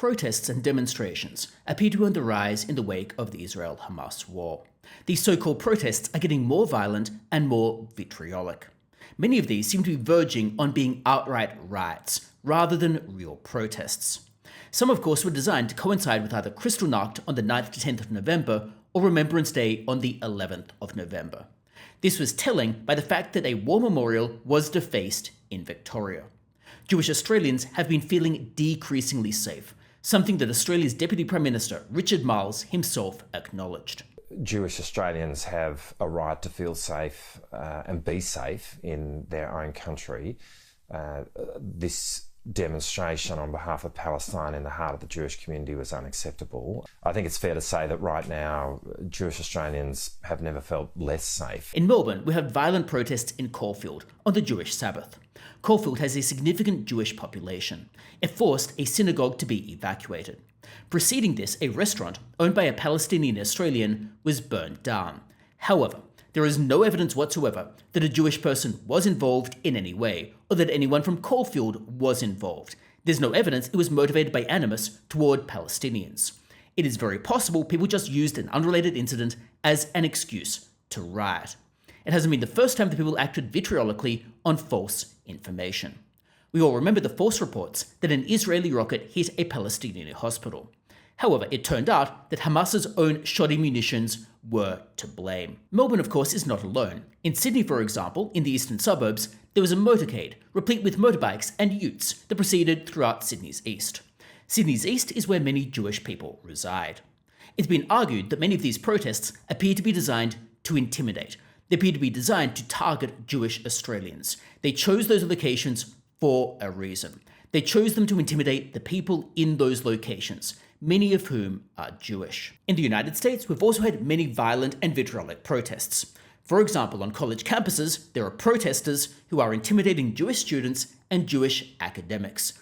Protests and demonstrations appear to be on the rise in the wake of the Israel-Hamas war. These so-called protests are getting more violent and more vitriolic. Many of these seem to be verging on being outright riots, rather than real protests. Some, of course, were designed to coincide with either Kristallnacht on the 9th to 10th of November or Remembrance Day on the 11th of November. This was telling by the fact that a war memorial was defaced in Victoria. Jewish Australians have been feeling decreasingly safe, something that Australia's Deputy Prime Minister Richard Marles himself acknowledged. Jewish Australians have a right to feel safe and be safe in their own country. This demonstration on behalf of Palestine in the heart of the Jewish community was unacceptable. I think it's fair to say that right now Jewish Australians have never felt less safe. In Melbourne, we have violent protests in Caulfield on the Jewish Sabbath. Caulfield has a significant Jewish population. It forced a synagogue to be evacuated. Preceding this, a restaurant owned by a Palestinian Australian was burned down. However, there is no evidence whatsoever that a Jewish person was involved in any way, or that anyone from Caulfield was involved. There's no evidence it was motivated by animus toward Palestinians. It is very possible people just used an unrelated incident as an excuse to riot. It hasn't been the first time that people acted vitriolically on false information. We all remember the false reports that an Israeli rocket hit a Palestinian hospital. However, it turned out that Hamas's own shoddy munitions were to blame. Melbourne, of course, is not alone. In Sydney, for example, in the eastern suburbs, there was a motorcade, replete with motorbikes and utes that proceeded throughout Sydney's east. Sydney's east is where many Jewish people reside. It's been argued that many of these protests appear to be designed to intimidate. They appear to be designed to target Jewish Australians. They chose those locations for a reason. They chose them to intimidate the people in those locations, many of whom are Jewish. In the United States, we've also had many violent and vitriolic protests. For example, on college campuses, there are protesters who are intimidating Jewish students and Jewish academics.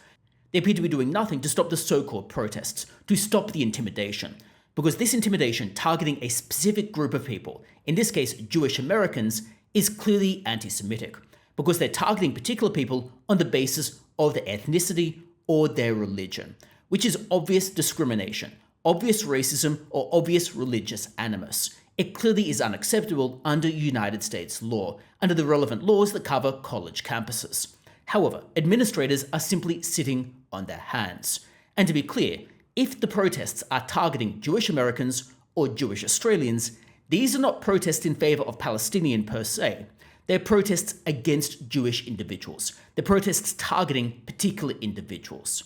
They appear to be doing nothing to stop the so-called protests, to stop the intimidation, because this intimidation targeting a specific group of people, in this case Jewish Americans, is clearly anti-Semitic, because they're targeting particular people on the basis of their ethnicity or their religion, which is obvious discrimination, obvious racism, or obvious religious animus. It clearly is unacceptable under United States law, under the relevant laws that cover college campuses. However, administrators are simply sitting on their hands. And to be clear, if the protests are targeting Jewish Americans or Jewish Australians, these are not protests in favor of Palestinian per se. They're protests against Jewish individuals. They're protests targeting particular individuals.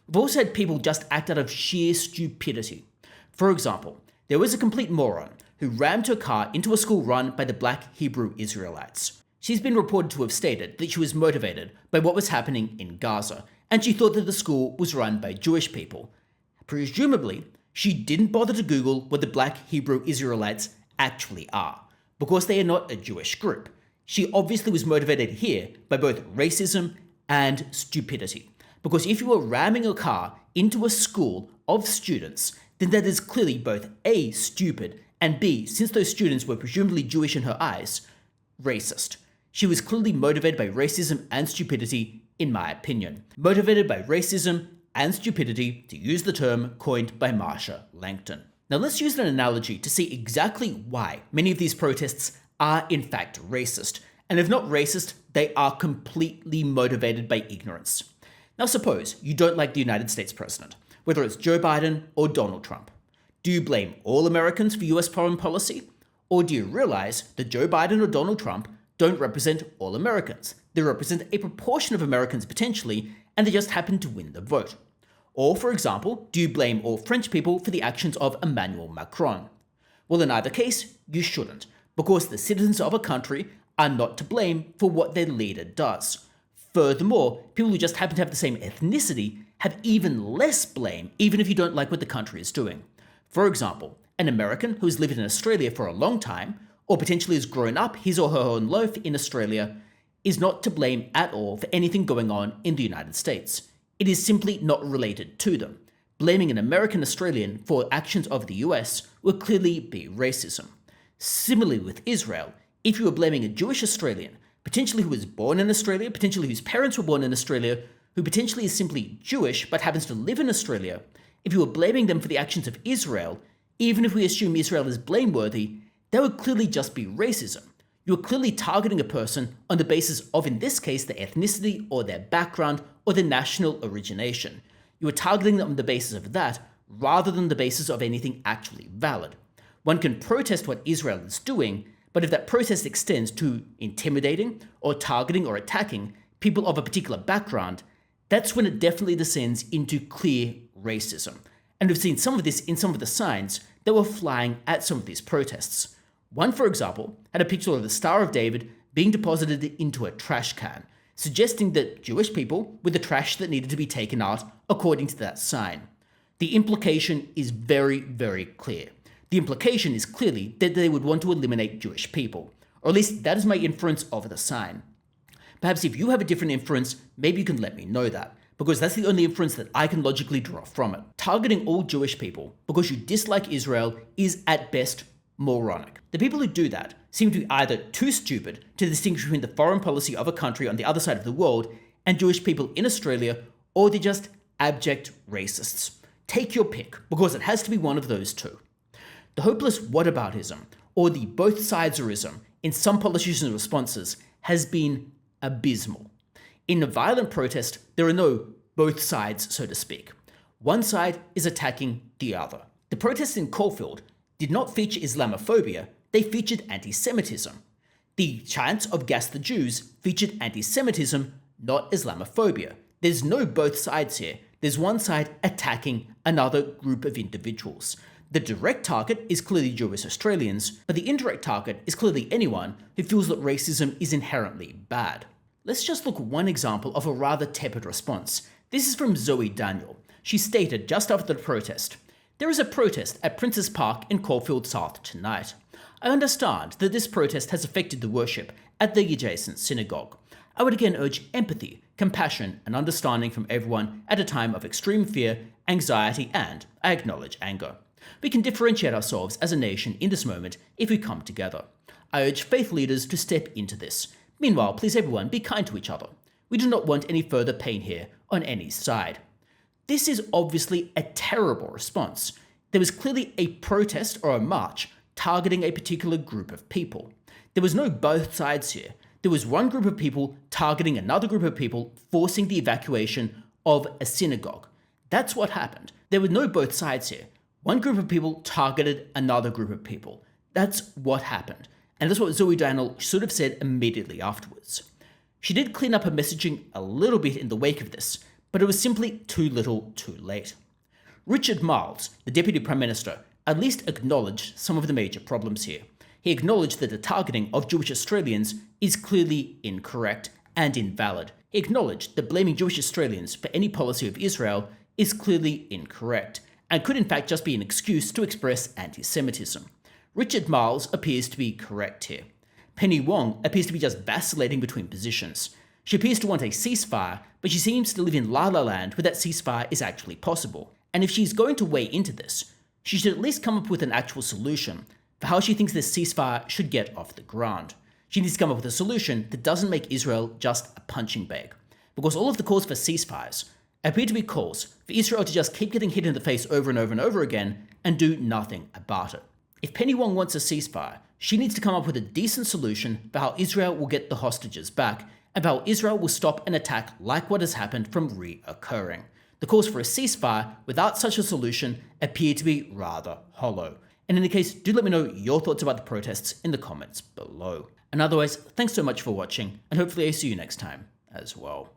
We've also had people just act out of sheer stupidity. For example, there was a complete moron who rammed her car into a school run by the Black Hebrew Israelites. She's been reported to have stated that she was motivated by what was happening in Gaza, and she thought that the school was run by Jewish people. Presumably, she didn't bother to Google what the Black Hebrew Israelites actually are, because they are not a Jewish group. She obviously was motivated here by both racism and stupidity. Because if you are ramming a car into a school of students, then that is clearly both A, stupid, and B, since those students were presumably Jewish in her eyes, racist. She was clearly motivated by racism and stupidity, in my opinion. Motivated by racism and stupidity, to use the term coined by Marsha Langton. Now let's use an analogy to see exactly why many of these protests are in fact racist. And if not racist, they are completely motivated by ignorance. Now suppose you don't like the United States president, whether it's Joe Biden or Donald Trump. Do you blame all Americans for US foreign policy? Or do you realize that Joe Biden or Donald Trump don't represent all Americans? They represent a proportion of Americans potentially, and they just happen to win the vote. Or, for example, do you blame all French people for the actions of Emmanuel Macron? Well, in either case, you shouldn't, because the citizens of a country are not to blame for what their leader does. Furthermore, people who just happen to have the same ethnicity have even less blame, even if you don't like what the country is doing. For example, an American who has lived in Australia for a long time, or potentially has grown up his or her own life in Australia, is not to blame at all for anything going on in the United States. It is simply not related to them. Blaming an American Australian for actions of the US would clearly be racism. Similarly with Israel, if you were blaming a Jewish Australian, potentially who was born in Australia, potentially whose parents were born in Australia, who potentially is simply Jewish but happens to live in Australia, if you were blaming them for the actions of Israel, even if we assume Israel is blameworthy, that would clearly just be racism. You are clearly targeting a person on the basis of, in this case, their ethnicity or their background or their national origination. You are targeting them on the basis of that rather than the basis of anything actually valid. One can protest what Israel is doing, but if that protest extends to intimidating or targeting or attacking people of a particular background, that's when it definitely descends into clear racism. And we've seen some of this in some of the signs that were flying at some of these protests. One, for example, had a picture of the Star of David being deposited into a trash can, suggesting that Jewish people were the trash that needed to be taken out according to that sign. The implication is very, very clear. The implication is clearly that they would want to eliminate Jewish people, or at least that is my inference of the sign. Perhaps if you have a different inference, maybe you can let me know that, because that's the only inference that I can logically draw from it. Targeting all Jewish people because you dislike Israel is at best moronic. The people who do that seem to be either too stupid to distinguish between the foreign policy of a country on the other side of the world and Jewish people in Australia, or they're just abject racists. Take your pick, because it has to be one of those two. The hopeless whataboutism, or the both sideserism in some politicians' responses has been abysmal. In a violent protest, there are no both sides, so to speak. One side is attacking the other. The protests in Caulfield did not feature Islamophobia, they featured anti-Semitism. The chants of Gas the Jews featured anti-Semitism, not Islamophobia. There's no both sides here. There's one side attacking another group of individuals. The direct target is clearly Jewish Australians, but the indirect target is clearly anyone who feels that racism is inherently bad. Let's just look at one example of a rather tepid response. This is from Zoe Daniel. She stated just after the protest, "There is a protest at Princes Park in Caulfield South tonight. I understand that this protest has affected the worship at the adjacent synagogue. I would again urge empathy, compassion, and understanding from everyone at a time of extreme fear, anxiety, and, I acknowledge, anger. We can differentiate ourselves as a nation in this moment if we come together. I urge faith leaders to step into this. Meanwhile, please everyone be kind to each other. We do not want any further pain here on any side." This is obviously a terrible response. There was clearly a protest or a march targeting a particular group of people. There was no both sides here. There was one group of people targeting another group of people, forcing the evacuation of a synagogue. That's what happened. There were no both sides here. One group of people targeted another group of people. That's what happened. And that's what Zoe Daniel should have said immediately afterwards. She did clean up her messaging a little bit in the wake of this, but it was simply too little too late. Richard Marles, the Deputy Prime Minister, at least acknowledged some of the major problems here. He acknowledged that the targeting of Jewish Australians is clearly incorrect and invalid. He acknowledged that blaming Jewish Australians for any policy of Israel is clearly incorrect, and could in fact just be an excuse to express anti-Semitism. Richard Marles appears to be correct here. Penny Wong appears to be just vacillating between positions. She appears to want a ceasefire, but she seems to live in La La Land where that ceasefire is actually possible. And if she's going to weigh into this, she should at least come up with an actual solution for how she thinks this ceasefire should get off the ground. She needs to come up with a solution that doesn't make Israel just a punching bag. Because all of the calls for ceasefires appear to be calls for Israel to just keep getting hit in the face over and over and over again and do nothing about it. If Penny Wong wants a ceasefire, she needs to come up with a decent solution for how Israel will get the hostages back and how Israel will stop an attack like what has happened from reoccurring. The calls for a ceasefire without such a solution appear to be rather hollow. In any case, do let me know your thoughts about the protests in the comments below. And otherwise, thanks so much for watching, and hopefully I see you next time as well.